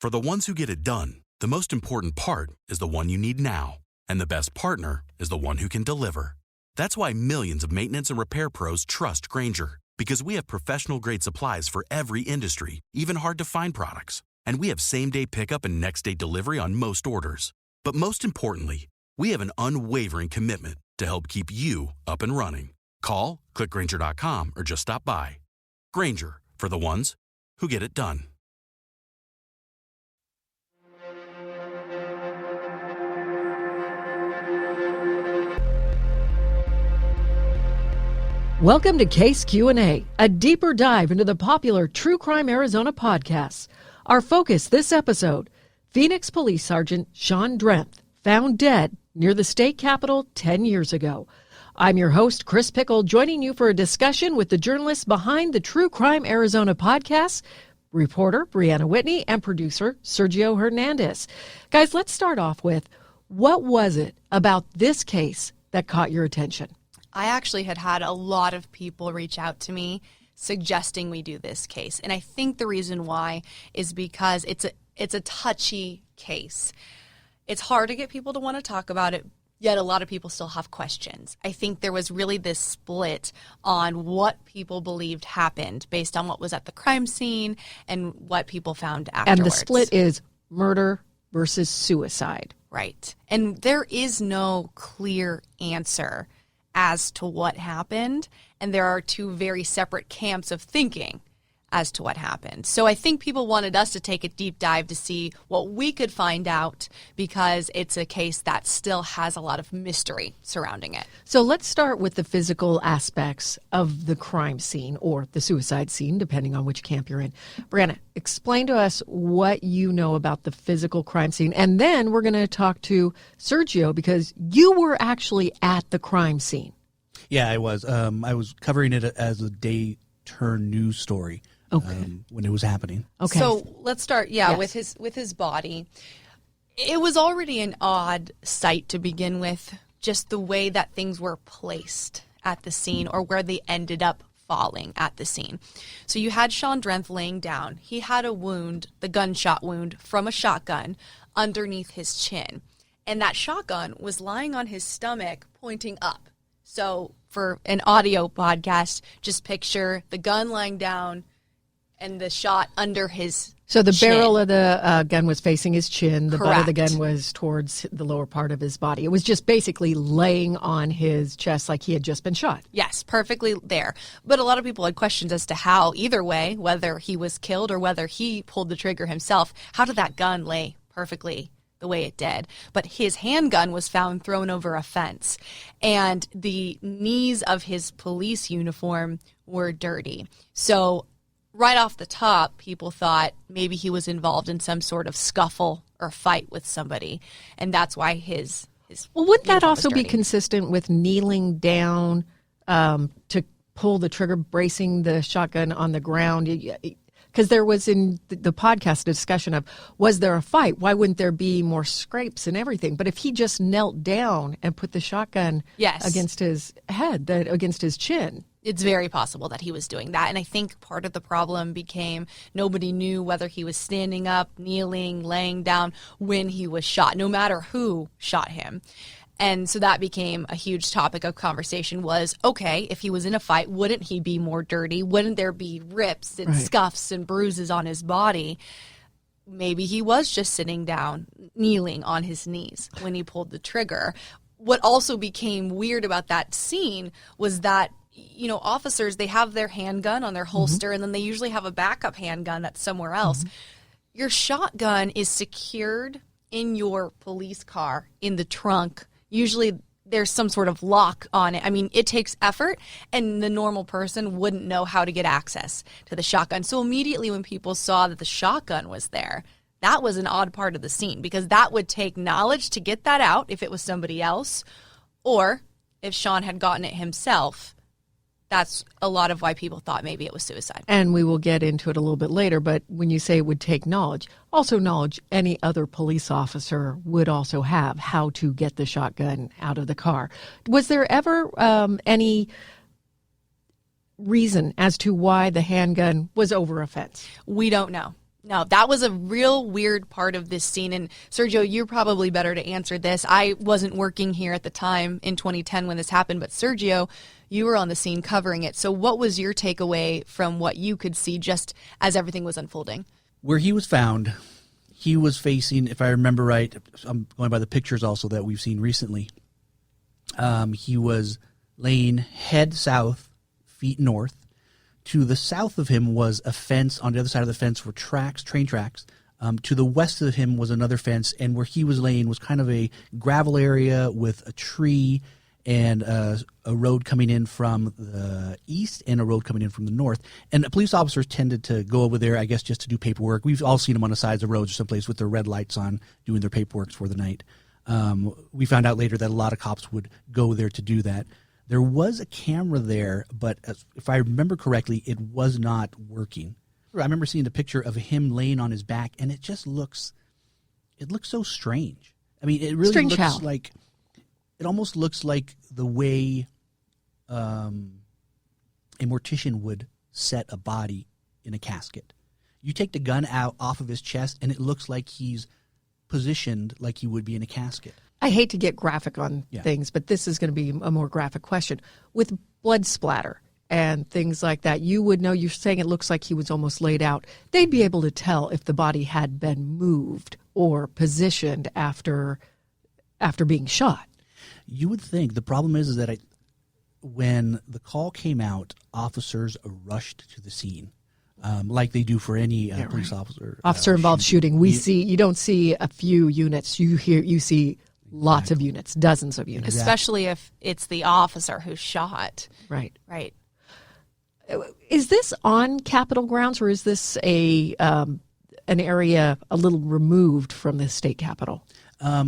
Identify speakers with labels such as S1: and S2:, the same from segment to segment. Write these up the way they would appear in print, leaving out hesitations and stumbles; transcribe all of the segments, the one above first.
S1: For the ones who get it done, the most important part is the one you need now. And the best partner is the one who can deliver. That's why millions of maintenance and repair pros trust Grainger, because we have professional-grade supplies for every industry, even hard-to-find products. And we have same-day pickup and next-day delivery on most orders. But most importantly, we have an unwavering commitment to help keep you up and running. Call, click Grainger.com, or just stop by. Grainger, for the ones who get it done.
S2: Welcome to Case Q&A, a deeper dive into the popular True Crime Arizona podcasts. Our focus this episode, Phoenix Police Sergeant Sean Drenth, found dead near the state capitol 10 years ago. I'm your host, Kris Pickel, joining you for a discussion with the journalists behind the True Crime Arizona podcasts, reporter Briana Whitney and producer Serjio Hernandez. Guys, let's start off with, what was it about this case that caught your attention?
S3: I actually had a lot of people reach out to me suggesting we do this case. And I think the reason why is because it's a touchy case. It's hard to get people to want to talk about it, yet a lot of people still have questions. I think there was really this split on what people believed happened based on what was at the crime scene and what people found afterwards.
S2: And the split is murder versus suicide.
S3: Right. And there is no clear answer as to what happened, and there are two very separate camps of thinking as to what happened. So I think people wanted us to take a deep dive to see what we could find out, because it's a case that still has a lot of mystery surrounding it.
S2: So let's start with the physical aspects of the crime scene, or the suicide scene, depending on which camp you're in. Briana, explain to us what you know about the physical crime scene, and then we're going to talk to Serjio, because you were actually at the crime scene.
S4: Yeah, I was. I was covering it as a day-turn news story.
S2: Okay.
S4: When it was happening.
S3: Okay. So let's start, with his body. It was already an odd sight to begin with, just the way that things were placed at the scene, or where they ended up falling at the scene. So you had Sean Drenth laying down. He had a wound, the gunshot wound, from a shotgun underneath his chin. And that shotgun was lying on his stomach, pointing up. So for an audio podcast, just picture the gun lying down and the shot under his
S2: So the
S3: chin.
S2: barrel of the gun was facing his chin. The butt of the
S3: Correct.
S2: gun was towards the lower part of his body. It was just basically laying on his chest like he had just been shot.
S3: Yes, perfectly there. But a lot of people had questions as to how, either way, whether he was killed or whether he pulled the trigger himself, how did that gun lay perfectly the way it did? But his handgun was found thrown over a fence, and the knees of his police uniform were dirty. So right off the top, people thought maybe he was involved in some sort of scuffle or fight with somebody, and that's why his
S2: Well, would that
S3: uniform was
S2: also be
S3: dirty.
S2: consistent with kneeling down to pull the trigger, bracing the shotgun on the ground? Because there was in the podcast a discussion of, was there a fight? Why wouldn't there be more scrapes and everything? But if he just knelt down and put the shotgun against his head, against his chin.
S3: It's very possible that he was doing that. And I think part of the problem became nobody knew whether he was standing up, kneeling, laying down when he was shot, no matter who shot him. And so that became a huge topic of conversation was, okay, if he was in a fight, wouldn't he be more dirty? Wouldn't there be rips and scuffs and bruises on his body? Maybe he was just sitting down, kneeling on his knees when he pulled the trigger. What also became weird about that scene was that, you know, officers, they have their handgun on their holster, and then they usually have a backup handgun that's somewhere else. Your shotgun is secured in your police car in the trunk. Usually there's some sort of lock on it. I mean, it takes effort, and the normal person wouldn't know how to get access to the shotgun. So immediately when people saw that the shotgun was there, that was an odd part of the scene, because that would take knowledge to get that out if it was somebody else, or if Sean had gotten it himself. That's a lot of why people thought maybe it was suicide.
S2: And we will get into it a little bit later, but when you say it would take knowledge, also knowledge any other police officer would also have how to get the shotgun out of the car. Was there ever any reason as to why the handgun was over a fence?
S3: We don't know. No, that was a real weird part of this scene. And Sergio, you're probably better to answer this. I wasn't working here at the time in 2010 when this happened, but Sergio, you were on the scene covering it. So what was your takeaway from what you could see just as everything was unfolding?
S4: Where he was found, he was facing, if I remember right, I'm going by the pictures also that we've seen recently, he was laying head south, feet north. To the south of him was a fence. On the other side of the fence were tracks, train tracks. To the west of him was another fence, and where he was laying was kind of a gravel area with a tree and a road coming in from the east and a road coming in from the north. And the police officers tended to go over there, I guess, just to do paperwork. We've all seen them on the sides of roads or someplace with their red lights on doing their paperwork for the night. We found out later that a lot of cops would go there to do that. There was a camera there, but if I remember correctly, it was not working. I remember seeing the picture of him laying on his back, and it just looks so strange. I mean, it really
S2: Strange
S4: looks
S2: how?
S4: like, it almost looks like the way a mortician would set a body in a casket. You take the gun out off of his chest, and it looks like he's positioned like he would be in a casket.
S2: I hate to get graphic on
S4: Yeah.
S2: things, but this is going to be a more graphic question. With blood splatter and things like that, you would know, you're saying it looks like he was almost laid out. They'd be able to tell if the body had been moved or positioned after being shot.
S4: You would think. The problem is that when the call came out, officers rushed to the scene, like they do for any police officer.
S2: Officer-involved shooting. You don't see a few units. You see lots of units, dozens of units.
S3: Especially if it's the officer who shot.
S2: Right.
S3: Right.
S2: Is this on Capitol grounds, or is this an area a little removed from the state capitol?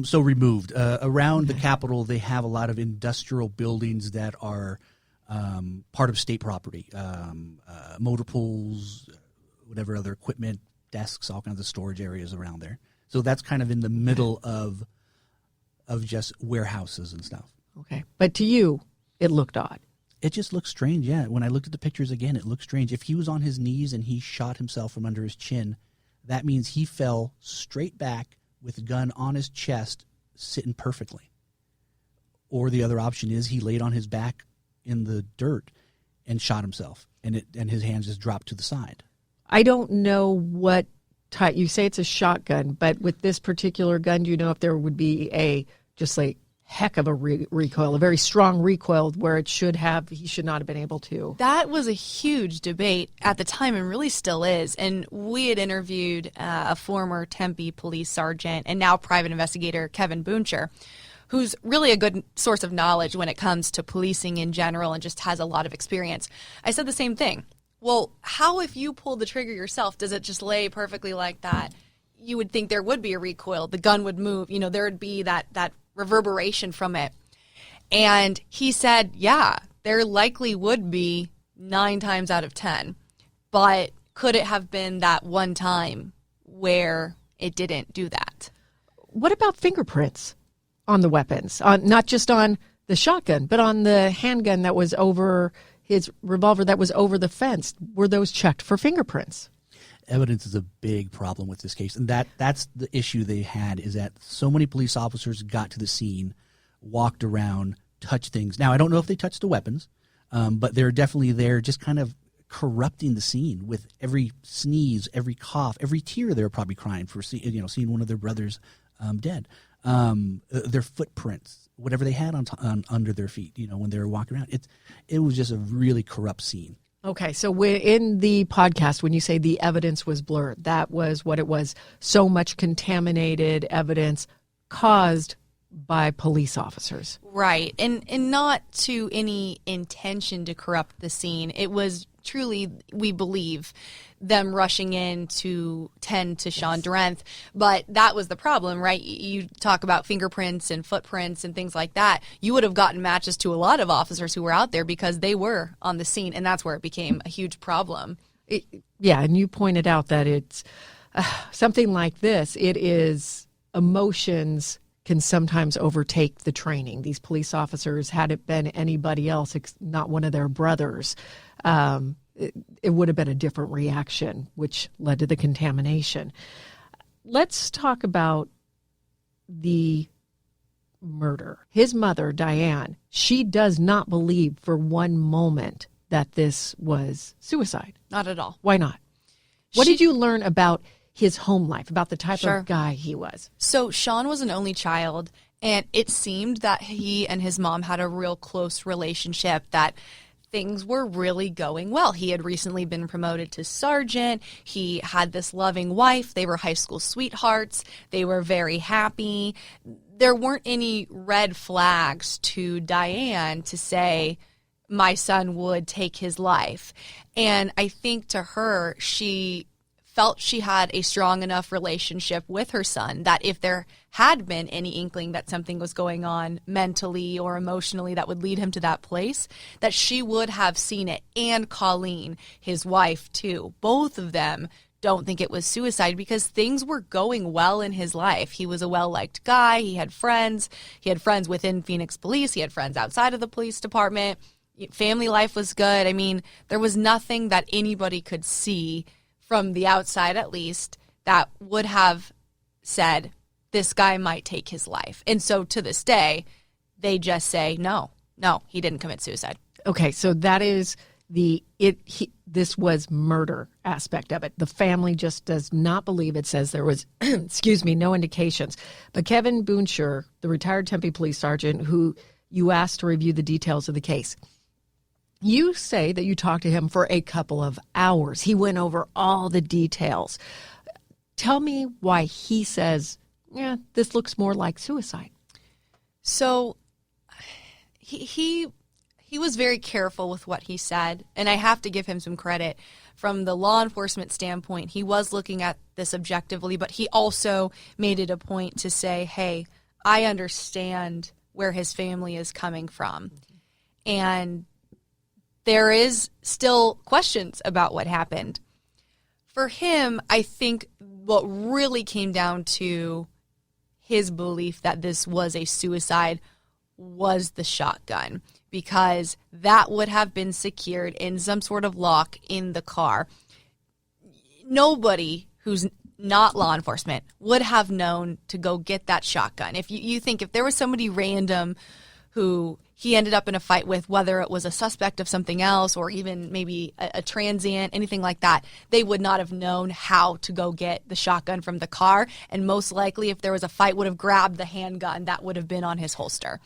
S4: So removed. Around the Capitol, they have a lot of industrial buildings that are part of state property. Motor pools, whatever other equipment, desks, all kinds of storage areas around there. So that's kind of in the middle of just warehouses and stuff.
S2: Okay. But to you, it looked odd.
S4: It just looks strange, yeah. When I looked at the pictures again, it looked strange. If he was on his knees and he shot himself from under his chin, that means he fell straight back with a gun on his chest, sitting perfectly. Or the other option is he laid on his back in the dirt and shot himself, and his hands just dropped to the side.
S2: I don't know what type. You say it's a shotgun, but with this particular gun, do you know if there would be a heck of a recoil, a very strong recoil where he should not have been able to?
S3: That was a huge debate at the time and really still is. And we had interviewed a former Tempe police sergeant and now private investigator, Kevin Booncher, who's really a good source of knowledge when it comes to policing in general and just has a lot of experience. I said the same thing. Well, how if you pull the trigger yourself, does it just lay perfectly like that? You would think there would be a recoil. The gun would move. There would be that reverberation from it. And he said, yeah, there likely would be 9 times out of 10. But could it have been that one time where it didn't do that?
S2: What about fingerprints on the weapons? Not just on the shotgun, but on the handgun that was over his revolver that was over the fence. Were those checked for fingerprints?
S4: Evidence is a big problem with this case, and that's the issue they had, is that so many police officers got to the scene, walked around, touched things. Now, I don't know if they touched the weapons, but they're definitely there just kind of corrupting the scene with every sneeze, every cough, every tear they were probably crying for seeing one of their brothers dead. Their footprints, whatever they had on under their feet, when they were walking around. It was just a really corrupt scene.
S2: Okay, so in the podcast, when you say the evidence was blurred, that was what it was. So much contaminated evidence caused by police officers.
S3: Right, and not to any intention to corrupt the scene. It was truly, we believe, them rushing in to tend to Sean Drenth. But that was the problem, right? You talk about fingerprints and footprints and things like that. You would have gotten matches to a lot of officers who were out there because they were on the scene, and that's where it became a huge problem.
S2: Yeah, and you pointed out that it's something like this. It is emotions can sometimes overtake the training. These police officers, had it been anybody else, not one of their brothers, it would have been a different reaction, which led to the contamination. Let's talk about the murder. His mother, Diane, she does not believe for one moment that this was suicide.
S3: Not at all.
S2: Why not? What did you learn about his home life, about the type
S3: Sure.
S2: of guy he was?
S3: So Sean was an only child, and it seemed that he and his mom had a real close relationship, that things were really going well. He had recently been promoted to sergeant. He had this loving wife. They were high school sweethearts. They were very happy. There weren't any red flags to Diane to say, my son would take his life. And I think to her, she felt she had a strong enough relationship with her son that if there had been any inkling that something was going on mentally or emotionally that would lead him to that place, that she would have seen it. And Colleen, his wife, too. Both of them don't think it was suicide because things were going well in his life. He was a well-liked guy. He had friends. He had friends within Phoenix Police. He had friends outside of the police department. Family life was good. I mean, there was nothing that anybody could see from the outside, at least, that would have said, this guy might take his life. And so to this day, they just say, no, he didn't commit suicide.
S2: Okay, so that is this was murder aspect of it. The family just does not believe it. Says there was, no indications. But Kevin Boonsher, the retired Tempe police sergeant who you asked to review the details of the case, you say that you talked to him for a couple of hours. He went over all the details. Tell me why he says, yeah, this looks more like suicide.
S3: So he was very careful with what he said, and I have to give him some credit. From the law enforcement standpoint, he was looking at this objectively, but he also made it a point to say, hey, I understand where his family is coming from. And there is still questions about what happened. For him, I think what really came down to his belief that this was a suicide was the shotgun, because that would have been secured in some sort of lock in the car. Nobody who's not law enforcement would have known to go get that shotgun. If you think if there was somebody random who he ended up in a fight with, whether it was a suspect of something else or even maybe a transient, anything like that, they would not have known how to go get the shotgun from the car. And most likely, if there was a fight, would have grabbed the handgun that would have been on his holster.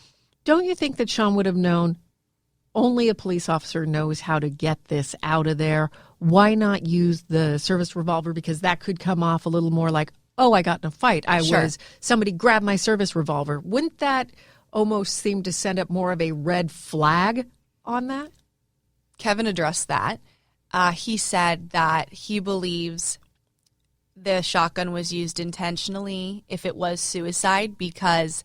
S2: Don't you think that Sean would have known only a police officer knows how to get this out of there? Why not use the service revolver? Because that could come off a little more like, oh, I got in a fight. Somebody grabbed my service revolver. Wouldn't that almost seem to send up more of a red flag on that?
S3: Kevin addressed that. He said that he believes the shotgun was used intentionally if it was suicide, because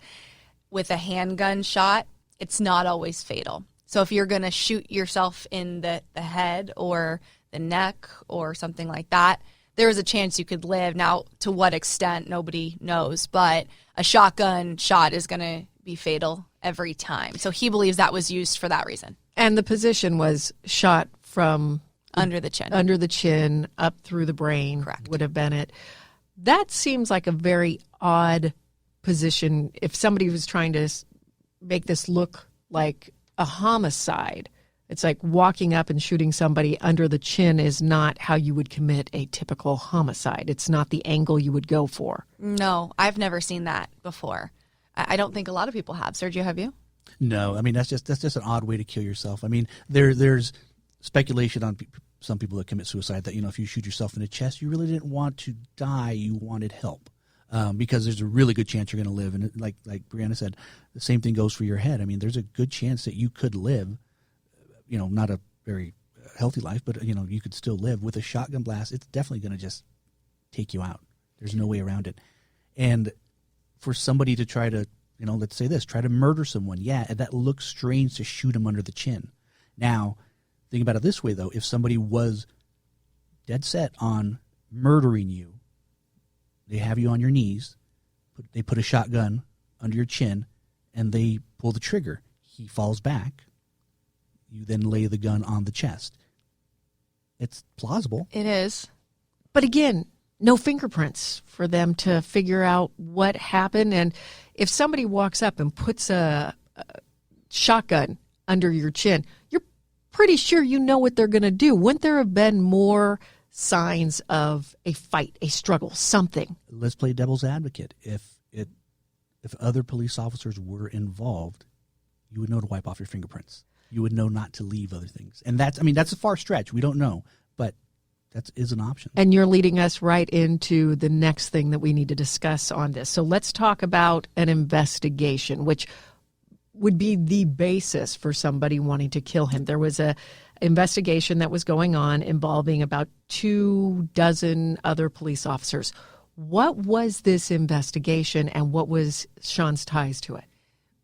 S3: with a handgun shot, it's not always fatal. So if you're going to shoot yourself in the head or the neck or something like that, there is a chance you could live. Now, to what extent, nobody knows, but a shotgun shot is going to be fatal every time. So he believes that was used for that reason.
S2: And the position was shot from
S3: under the chin.
S2: Under the chin, up through the brain.
S3: Correct.
S2: Would have been it. That seems like a very odd position. If somebody was trying to make this look like a homicide, it's like walking up and shooting somebody under the chin is not how you would commit a typical homicide. It's not the angle you would go for.
S3: No, I've never seen that before. I don't think a lot of people have. Sergio, have you?
S4: No, I mean that's just an odd way to kill yourself. I mean there's speculation on some people that commit suicide that, if you shoot yourself in the chest, you really didn't want to die, you wanted help, because there's a really good chance you're going to live. And like Briana said, the same thing goes for your head. I mean, there's a good chance that you could live, not a very healthy life, but you could still live. With a shotgun blast, it's definitely going to just take you out. There's no way around it. And for somebody to try to, let's say try to murder someone, yeah, that looks strange to shoot him under the chin. Now, think about it this way, though. If somebody was dead set on murdering you, they have you on your knees, they put a shotgun under your chin, and they pull the trigger. He falls back. You then lay the gun on the chest. It's plausible.
S3: It is.
S2: But again, no fingerprints for them to figure out what happened. And if somebody walks up and puts a shotgun under your chin, you're pretty sure you know what they're going to do. Wouldn't there have been more signs of a fight, a struggle, something?
S4: Let's play devil's advocate. If other police officers were involved, you would know to wipe off your fingerprints. You would know not to leave other things. And that's a far stretch. We don't know, but that is an option.
S2: And you're leading us right into the next thing that we need to discuss on this. So let's talk about an investigation, which would be the basis for somebody wanting to kill him. There was a investigation that was going on involving about 24 other police officers. What was this investigation, and what was Sean's ties to it?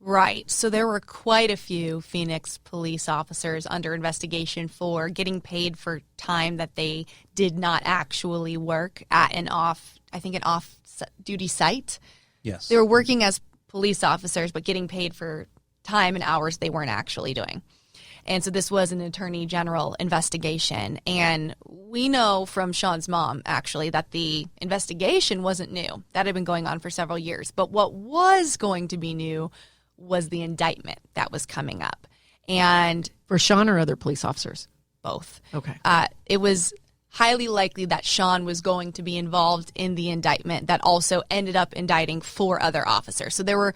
S3: Right. So there were quite a few Phoenix police officers under investigation for getting paid for time that they did not actually work at an off-duty site.
S4: Yes.
S3: They were working as police officers, but getting paid for time and hours they weren't actually doing. And so this was an attorney general investigation. And we know from Sean's mom, actually, that the investigation wasn't new. That had been going on for several years. But what was going to be new was the indictment that was coming up. And
S2: For Sean or other police officers?
S3: both.
S2: Okay.
S3: It was highly likely that Sean was going to be involved in the indictment that also ended up indicting 4 other officers. So there were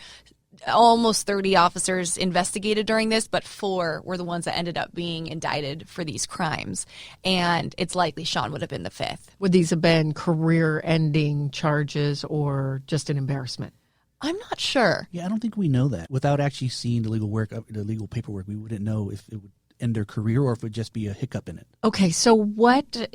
S3: almost 30 officers investigated during this, but 4 were the ones that ended up being indicted for these crimes. And it's likely Sean would have been the 5th.
S2: Would these have been career-ending charges or just an embarrassment?
S3: I'm not sure.
S4: Yeah, I don't think we know that. Without actually seeing the legal paperwork, we wouldn't know if it would end their career or if it would just be a hiccup in it.
S2: Okay, so what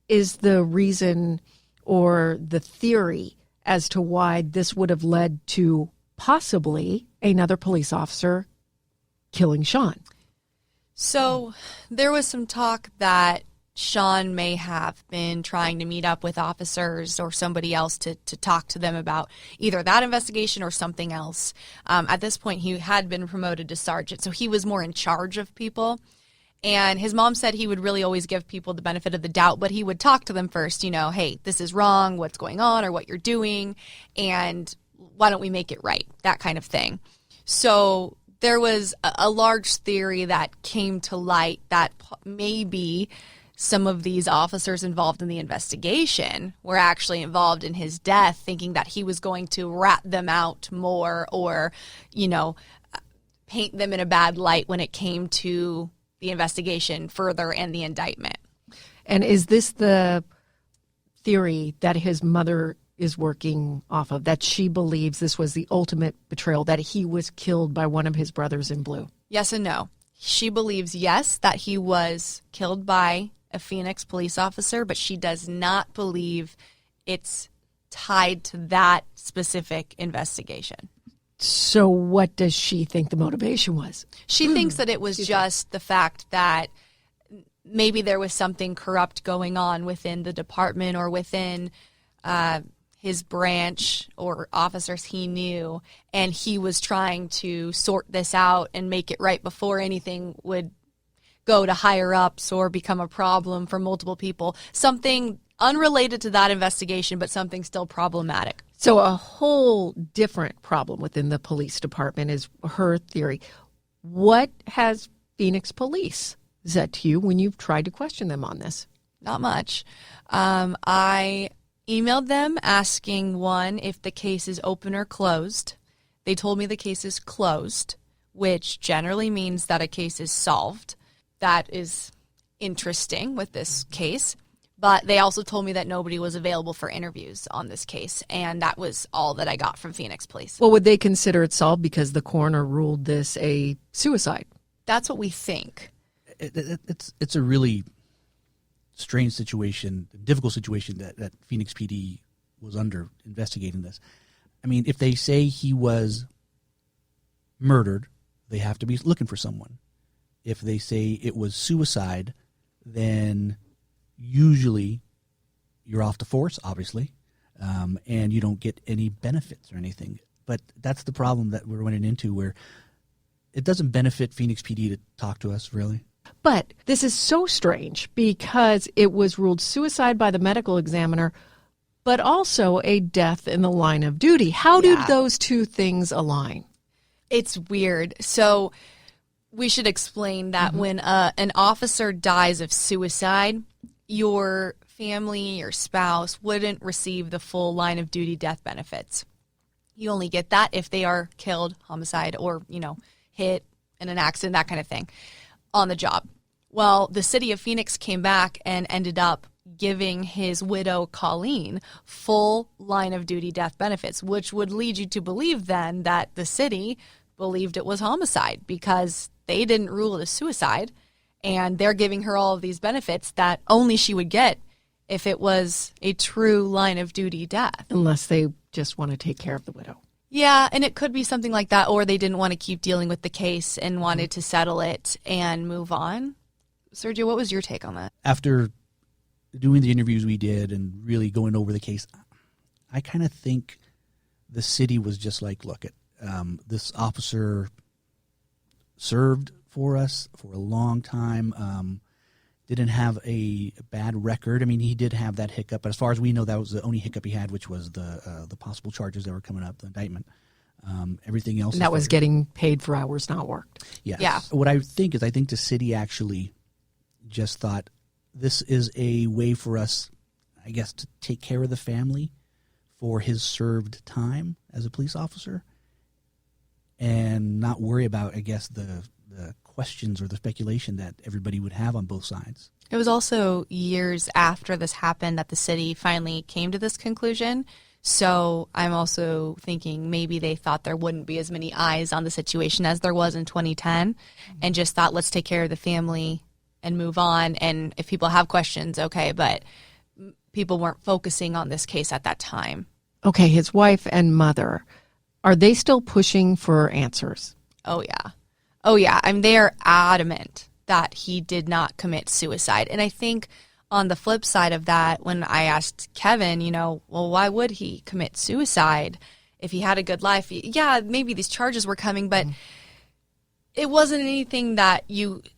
S2: is the reason or the theory as to why this would have led to possibly another police officer killing Sean?
S3: So there was some talk that Sean may have been trying to meet up with officers or somebody else to talk to them about either that investigation or something else. At this point, he had been promoted to sergeant, so he was more in charge of people. And his mom said he would really always give people the benefit of the doubt, but he would talk to them first, hey, this is wrong, what's going on or what you're doing, and why don't we make it right, that kind of thing. So there was a large theory that came to light that maybe some of these officers involved in the investigation were actually involved in his death, thinking that he was going to rat them out more or, paint them in a bad light when it came to the investigation further and the indictment.
S2: And is this the theory that his mother is working off of, that she believes this was the ultimate betrayal, that he was killed by one of his brothers in blue?
S3: Yes and no. She believes, yes, that he was killed by a Phoenix police officer, but she does not believe it's tied to that specific investigation.
S2: So what does she think the motivation was?
S3: She thinks that it was just the fact that maybe there was something corrupt going on within the department or within his branch or officers he knew, and he was trying to sort this out and make it right before anything would go to higher ups or become a problem for multiple people. Something unrelated to that investigation, but something still problematic.
S2: So a whole different problem within the police department is her theory. What has Phoenix police said to you when you've tried to question them on this?
S3: Not much. I emailed them asking, one, if the case is open or closed. They told me the case is closed, which generally means that a case is solved. That is interesting with this case. But they also told me that nobody was available for interviews on this case, and that was all that I got from Phoenix Police.
S2: Well, would they consider it solved because the coroner ruled this a suicide?
S3: That's what we think.
S4: It's a really strange situation, difficult situation that Phoenix PD was under investigating this. I mean, if they say he was murdered, they have to be looking for someone. If they say it was suicide, then usually you're off the force, obviously, and you don't get any benefits or anything. But that's the problem that we're running into, where it doesn't benefit Phoenix PD to talk to us, really.
S2: But this is so strange because it was ruled suicide by the medical examiner, but also a death in the line of duty. How did those two things align?
S3: It's weird. So we should explain that when an officer dies of suicide, your family, your spouse wouldn't receive the full line of duty death benefits. You only get that if they are killed, homicide, or, hit in an accident, that kind of thing, on the job. Well, the city of Phoenix came back and ended up giving his widow, Colleen, full line of duty death benefits, which would lead you to believe then that the city believed it was homicide because they didn't rule it a suicide, and they're giving her all of these benefits that only she would get if it was a true line of duty death.
S2: Unless they just want to take care of the widow.
S3: Yeah, and it could be something like that, or they didn't want to keep dealing with the case and wanted to settle it and move on. Sergio, what was your take on that?
S4: After doing the interviews we did and really going over the case, I kind of think the city was just like, look, this officer served for us for a long time, didn't have a bad record. I mean, he did have that hiccup, but as far as we know, that was the only hiccup he had, which was the possible charges that were coming up, the indictment. Everything else.
S2: And that was getting paid for hours not worked.
S4: Yes.
S3: Yeah.
S4: What I think is, I think the city actually just thought this is a way for us, I guess, to take care of the family for his served time as a police officer and not worry about, I guess, the questions or the speculation that everybody would have on both sides.
S3: It was also years after this happened that the city finally came to this conclusion. So I'm also thinking maybe they thought there wouldn't be as many eyes on the situation as there was in 2010 and just thought, let's take care of the family and move on. And if people have questions, okay, but people weren't focusing on this case at that time.
S2: Okay, his wife and mother, are they still pushing for answers?
S3: Oh, yeah. Oh, yeah. I mean, they are adamant that he did not commit suicide. And I think on the flip side of that, when I asked Kevin, well, why would he commit suicide if he had a good life? Yeah, maybe these charges were coming, but it wasn't anything that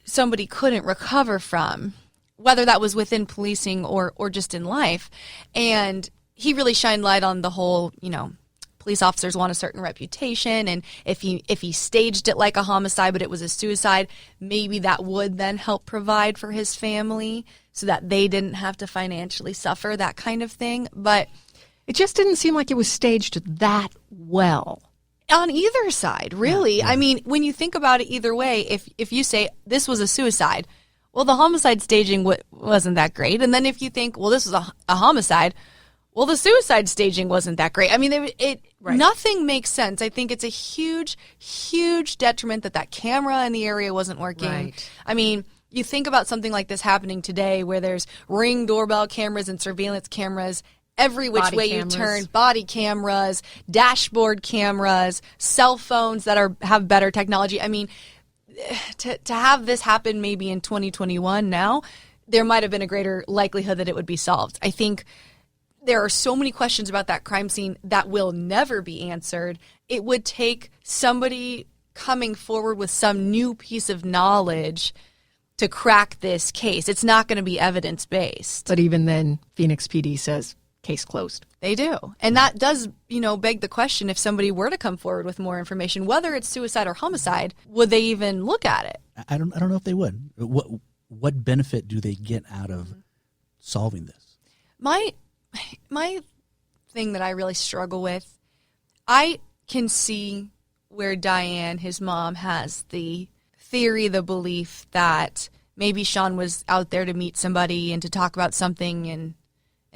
S3: somebody couldn't recover from, whether that was within policing or just in life. And he really shined light on the whole, police officers want a certain reputation, and if he staged it like a homicide but it was a suicide, maybe that would then help provide for his family so that they didn't have to financially suffer, that kind of thing. But
S2: it just didn't seem like it was staged that well.
S3: On either side, really. Yeah. I mean, when you think about it either way, if you say this was a suicide, well, the homicide staging wasn't that great. And then if you think, well, this was a homicide, well, the suicide staging wasn't that great. I mean, nothing makes sense. I think it's a huge, huge detriment that camera in the area wasn't working.
S2: Right.
S3: I mean, you think about something like this happening today where there's Ring doorbell cameras and surveillance cameras every which way you turn, body cameras, dashboard cameras, cell phones that have better technology. I mean, to have this happen maybe in 2021 now, there might have been a greater likelihood that it would be solved. I think there are so many questions about that crime scene that will never be answered. It would take somebody coming forward with some new piece of knowledge to crack this case. It's not going to be evidence-based.
S2: But even then, Phoenix PD says, case closed.
S3: They do. And that does, beg the question, if somebody were to come forward with more information, whether it's suicide or homicide, would they even look at it?
S4: I don't know if they would. What benefit do they get out of solving this?
S3: My thing that I really struggle with, I can see where Diane, his mom, has the theory, the belief that maybe Sean was out there to meet somebody and to talk about something, and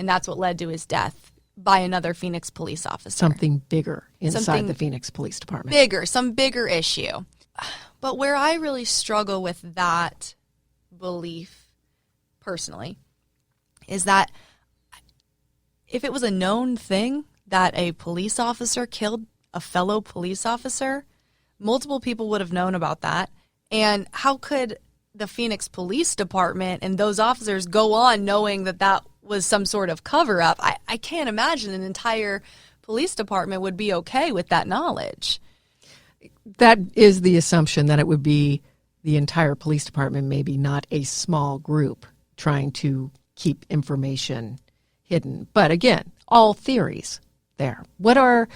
S3: that's what led to his death by another Phoenix police officer.
S2: Something bigger inside the Phoenix Police Department.
S3: Some bigger issue. But where I really struggle with that belief, personally, is that if it was a known thing that a police officer killed a fellow police officer, multiple people would have known about that. And how could the Phoenix Police Department and those officers go on knowing that was some sort of cover-up? I can't imagine an entire police department would be okay with that knowledge.
S2: That is the assumption, that it would be the entire police department, maybe not a small group trying to keep information hidden. But again, all theories there. What are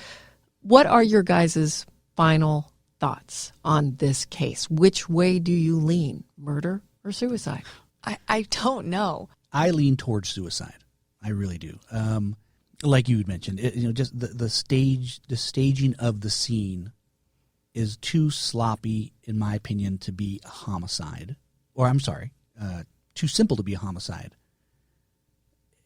S2: your guys' final thoughts on this case? Which way do you lean, murder or suicide?
S3: I don't know.
S4: I lean towards suicide. I really do. Like you had mentioned, just the staging of the scene is too sloppy, in my opinion, to be a homicide. Or I'm sorry, too simple to be a homicide.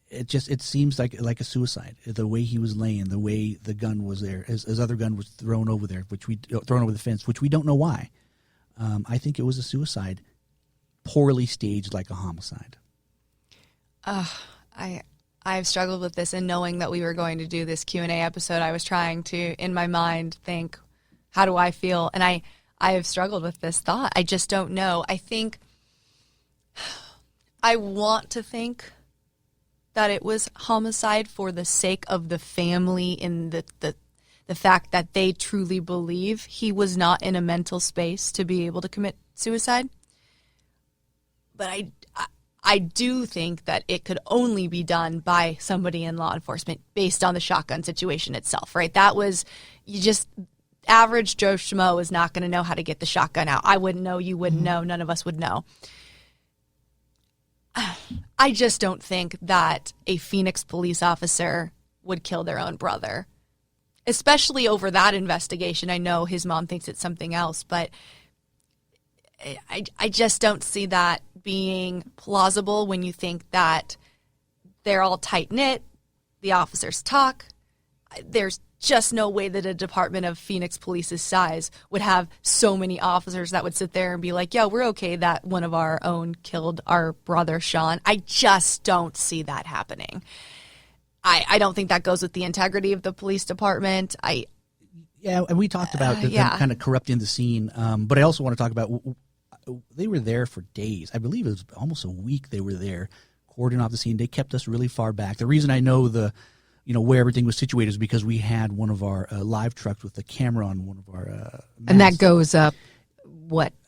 S4: It seems like a suicide. The way he was laying, the way the gun was there, his other gun was thrown over there, thrown over the fence, which we don't know why. I think it was a suicide, poorly staged like a homicide.
S3: I've struggled with this, and knowing that we were going to do this Q&A episode, I was trying to, in my mind, think, how do I feel? And I have struggled with this thought. I just don't know. I think I want to think that it was homicide for the sake of the family, in the fact that they truly believe he was not in a mental space to be able to commit suicide. But I do think that it could only be done by somebody in law enforcement based on the shotgun situation itself, right? That was, average Joe Schmo is not going to know how to get the shotgun out. I wouldn't know, you wouldn't know, none of us would know. I just don't think that a Phoenix police officer would kill their own brother, especially over that investigation. I know his mom thinks it's something else, but I just don't see that being plausible when you think that they're all tight-knit, the officers talk. There's just no way that a department of Phoenix Police's size would have so many officers that would sit there and be like, yeah, we're okay that one of our own killed our brother Sean. I just don't see that happening. I don't think that goes with the integrity of the police department.
S4: Yeah, and we talked about them kind of corrupting the scene, but I also want to talk about, they were there for days. I believe it was almost a week they were there, cordoning off the scene. They kept us really far back. The reason I know where everything was situated is because we had one of our live trucks with the camera on one of our masts.
S2: And that goes up,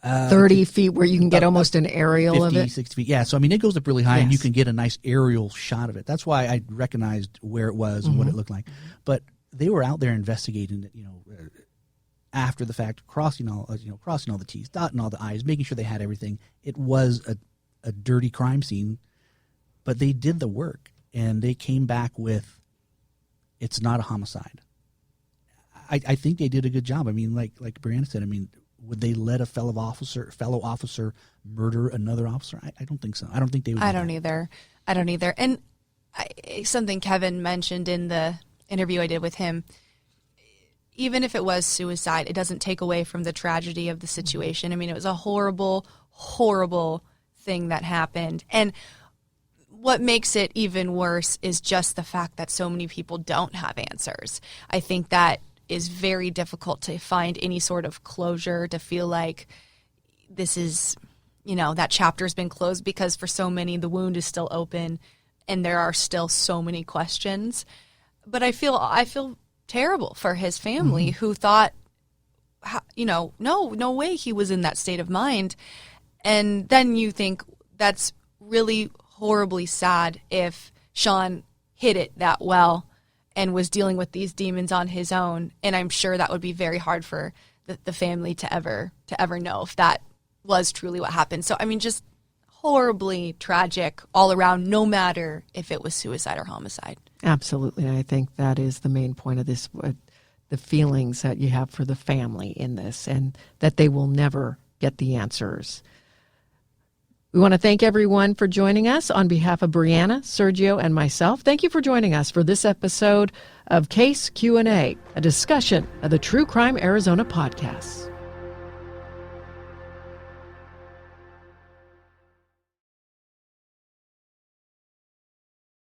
S2: 30 feet, where you can get almost an aerial
S4: 50,
S2: of it?
S4: 60 feet. Yeah, so it goes up really high, and you
S2: Yes.
S4: can get a nice aerial shot of it. That's why I recognized where it was and what it looked like. But they were out there investigating it, after the fact, crossing all the T's, dotting all the I's, making sure they had everything. It was a dirty crime scene, but they did the work, and they came back with, it's not a homicide. I think they did a good job. I mean, like Briana said, would they let a fellow officer murder another officer? I don't think so. I don't think they would.
S3: I don't either. And something Kevin mentioned in the interview I did with him, even if it was suicide, it doesn't take away from the tragedy of the situation. It was a horrible, horrible thing that happened. And what makes it even worse is just the fact that so many people don't have answers. I think that is very difficult to find any sort of closure, to feel like this is, that chapter's been closed, because for so many, the wound is still open and there are still so many questions. But I feel terrible for his family, who thought, no way he was in that state of mind. And then you think that's really horribly sad if Sean hid it that well and was dealing with these demons on his own. And I'm sure that would be very hard for the family to ever know if that was truly what happened. So, just horribly tragic all around, no matter if it was suicide or homicide.
S2: Absolutely. And I think that is the main point of this, the feelings that you have for the family in this, and that they will never get the answers. We want to thank everyone for joining us. On behalf of Briana, Sergio, and myself, thank you for joining us for this episode of Case Q&A, a discussion of the True Crime Arizona podcasts.